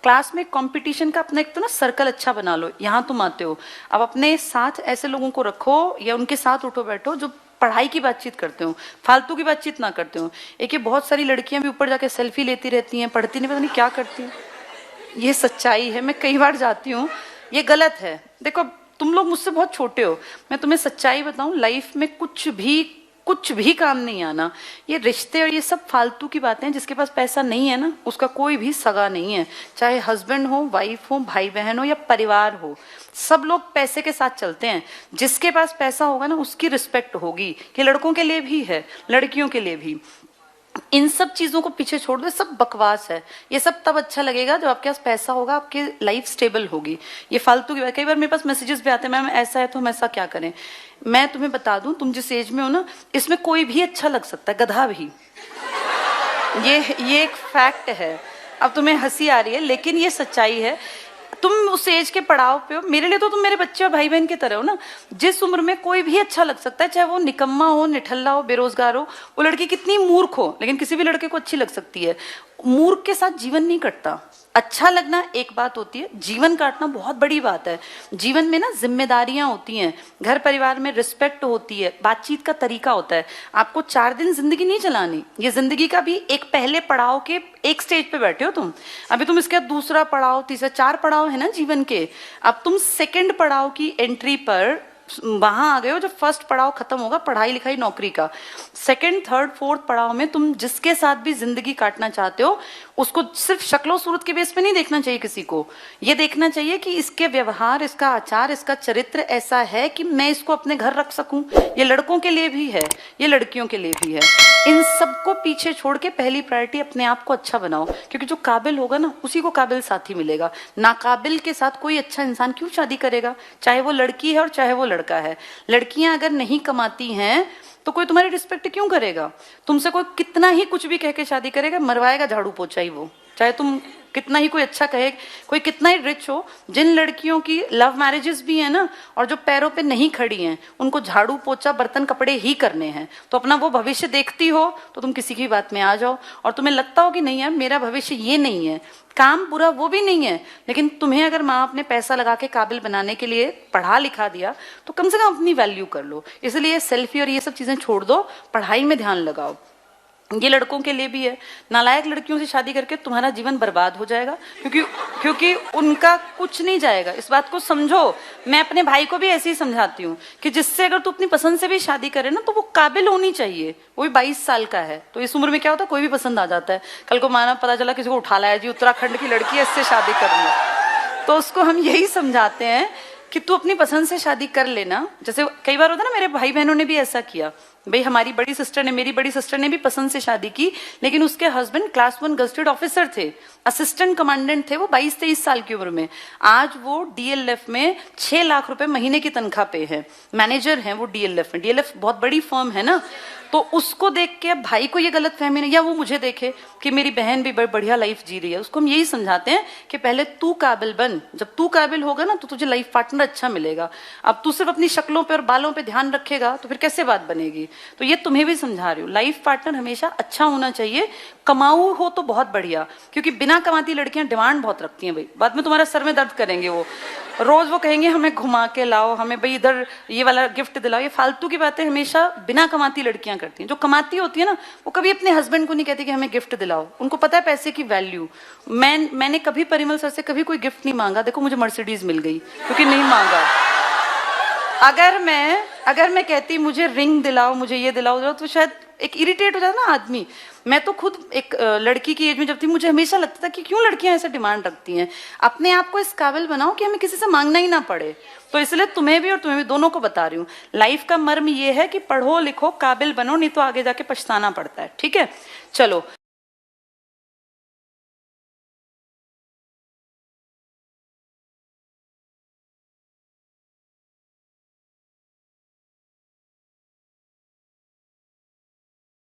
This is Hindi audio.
क्लास में कंपटीशन का अपना एक तो ना सर्कल अच्छा बना लो। यहाँ तुम आते हो, अब अपने साथ ऐसे लोगों को रखो या उनके साथ उठो बैठो जो पढ़ाई की बातचीत करते हो, फालतू की बातचीत ना करते हो। एक ये बहुत सारी लड़कियां भी ऊपर जाके सेल्फी लेती रहती हैं, पढ़ती नहीं, पता नहीं क्या करती हैं। ये सच्चाई है, मैं कई बार जाती हूँ, ये गलत है। देखो तुम लोग मुझसे बहुत छोटे हो, मैं तुम्हें सच्चाई बताऊं, लाइफ में कुछ भी काम नहीं आना। ये रिश्ते और ये सब फालतू की बातें हैं। जिसके पास पैसा नहीं है ना, उसका कोई भी सगा नहीं है, चाहे हस्बैंड हो, वाइफ हो, भाई बहन हो या परिवार हो, सब लोग पैसे के साथ चलते हैं। जिसके पास पैसा होगा ना, उसकी रिस्पेक्ट होगी। ये लड़कों के लिए भी है, लड़कियों के लिए भी। इन सब चीजों को पीछे छोड़ दो, सब बकवास है। ये सब तब अच्छा लगेगा जब आपके पास पैसा होगा, आपकी लाइफ स्टेबल होगी। ये फालतू की बात। कई बार मेरे पास मैसेजेस भी आते हैं, मैम ऐसा है तो हम ऐसा क्या करें। मैं तुम्हें बता दूं, तुम जिस एज में हो ना, इसमें कोई भी अच्छा लग सकता है, गधा भी। ये एक फैक्ट है। अब तुम्हें हंसी आ रही है, लेकिन ये सच्चाई है। तुम उस एज के पड़ाव पे हो, मेरे लिए तो तुम मेरे बच्चे और भाई बहन की तरह हो ना। जिस उम्र में कोई भी अच्छा लग सकता है, चाहे वो निकम्मा हो, निठल्ला हो, बेरोजगार हो, वो लड़की कितनी मूर्ख हो, लेकिन किसी भी लड़के को अच्छी लग सकती है। मूर्ख के साथ जीवन नहीं कटता। अच्छा लगना एक बात होती है, जीवन काटना बहुत बड़ी बात है। जीवन में ना जिम्मेदारियां होती हैं, घर परिवार में रिस्पेक्ट होती है, बातचीत का तरीका होता है। आपको 4 दिन जिंदगी नहीं चलानी, ये जिंदगी का भी एक पहले पड़ाव के एक स्टेज पे बैठे हो तुम। अभी तुम इसके दूसरा पड़ाव, तीसरा, 4 पड़ाव है ना जीवन के। अब तुम सेकंड पड़ाव की एंट्री पर वहां आ गए हो। जब फर्स्ट पड़ाव खत्म होगा पढ़ाई लिखाई नौकरी का, सेकंड थर्ड फोर्थ पड़ाव में तुम जिसके साथ भी जिंदगी काटना चाहते हो, उसको सिर्फ शक्लो सूरत के बेस पे नहीं देखना चाहिए किसी को। ये देखना चाहिए कि इसके व्यवहार, इसका आचार, इसका चरित्र ऐसा है कि मैं इसको अपने घर रख सकूं। ये लड़कों के लिए भी है, ये लड़कियों के लिए भी है। इन सबको पीछे छोड़ के पहली प्रायोरिटी अपने आप को अच्छा बनाओ, क्योंकि जो काबिल होगा ना, उसी को काबिल साथी मिलेगा। नाकाबिल के साथ कोई अच्छा इंसान क्यों शादी करेगा, चाहे वो लड़की है और चाहे वो लड़का है। लड़कियां अगर नहीं कमाती हैं तो कोई तुम्हारी रिस्पेक्ट क्यों करेगा। तुमसे कोई कितना ही कुछ भी कह के शादी करेगा, मरवाएगा झाड़ू पोछा ही वो। चाहे तुम कितना ही कोई अच्छा कहे, कोई कितना ही रिच हो। जिन लड़कियों की लव मैरिजेस भी है ना, और जो पैरों पे नहीं खड़ी हैं, उनको झाड़ू पोछा बर्तन कपड़े ही करने हैं। तो अपना वो भविष्य देखती हो तो तुम किसी की बात में आ जाओ, और तुम्हें लगता हो कि नहीं यार मेरा भविष्य ये नहीं है, काम बुरा वो भी नहीं है, लेकिन तुम्हें अगर माँ बाप ने पैसा लगा के काबिल बनाने के लिए पढ़ा लिखा दिया, तो कम से कम अपनी वैल्यू कर लो। इसलिए सेल्फी और ये सब चीजें छोड़ दो, पढ़ाई में ध्यान लगाओ। ये लड़कों के लिए भी है। नालायक लड़कियों से शादी करके तुम्हारा जीवन बर्बाद हो जाएगा, क्योंकि उनका कुछ नहीं जाएगा। इस बात को समझो। मैं अपने भाई को भी ऐसे ही समझाती हूँ कि जिससे अगर तू अपनी पसंद से भी शादी करे ना, तो वो काबिल होनी चाहिए। वो भी 22 साल का है, तो इस उम्र में क्या होता है, कोई भी पसंद आ जाता है। कल को माना पता चला किसी को उठा लाया, जी उत्तराखंड की लड़की है, इससे शादी करूंगा, तो उसको हम यही समझाते हैं कि तू अपनी पसंद से शादी कर लेना। जैसे कई बार होता है ना, मेरे भाई बहनों ने भी ऐसा किया। भाई हमारी बड़ी सिस्टर ने, मेरी बड़ी सिस्टर ने भी पसंद से शादी की, लेकिन उसके हस्बैंड क्लास 1 गजटेड ऑफिसर थे, असिस्टेंट कमांडेंट थे वो 22-23 साल की उम्र में। आज वो डीएलएफ में 6 लाख रुपए महीने की तनख्वाह पे है, मैनेजर हैं वो डीएलएफ में। डीएलएफ बहुत बड़ी फर्म है ना। तो उसको देख के भाई को ये गलत फहमी नहीं, या वो मुझे देखे कि मेरी बहन भी बड़ी बढ़िया लाइफ जी रही है। उसको हम यही समझाते हैं कि पहले तू काबिल बन। जब तू काबिल होगा ना, तो तुझे लाइफ पार्टनर अच्छा मिलेगा। अब तू सिर्फ अपनी शक्लों पे और बालों पे ध्यान रखेगा तो फिर कैसे बात बनेगी। तो ये तुम्हें भी समझा रही हूँ, लाइफ पार्टनर हमेशा अच्छा होना चाहिए। कमाऊ हो तो बहुत बढ़िया, क्योंकि बिना कमाती लड़कियां डिमांड बहुत रखती हैं भाई। बाद में तुम्हारा सर में दर्द करेंगे वो, रोज वो कहेंगे हमें घुमा के लाओ, हमें भाई इधर ये वाला गिफ्ट दिलाओ। ये फालतू की बातें हमेशा बिना कमाती लड़कियां करती हैं। जो कमाती होती है ना, वो कभी अपने हस्बैंड को नहीं कहती कि हमें गिफ्ट दिलाओ। उनको पता है पैसे की वैल्यू। मैंने कभी परिमल सर से कभी कोई गिफ्ट नहीं मांगा। देखो मुझे मर्सिडीज मिल गई, क्योंकि नहीं मांगा। अगर मैं कहती मुझे रिंग दिलाओ, मुझे ये दिलाओ, तो शायद एक इरिटेट हो जाता ना आदमी। मैं तो खुद एक लड़की की एज में जब थी, मुझे हमेशा लगता था कि क्यों लड़कियां ऐसे डिमांड रखती हैं। अपने आप को इस काबिल बनाओ कि हमें किसी से मांगना ही ना पड़े। तो इसलिए तुम्हें भी और तुम्हें भी, दोनों को बता रही हूँ, लाइफ का मर्म ये है कि पढ़ो लिखो, काबिल बनो, नहीं तो आगे जाके पछताना पड़ता है। ठीक है, चलो।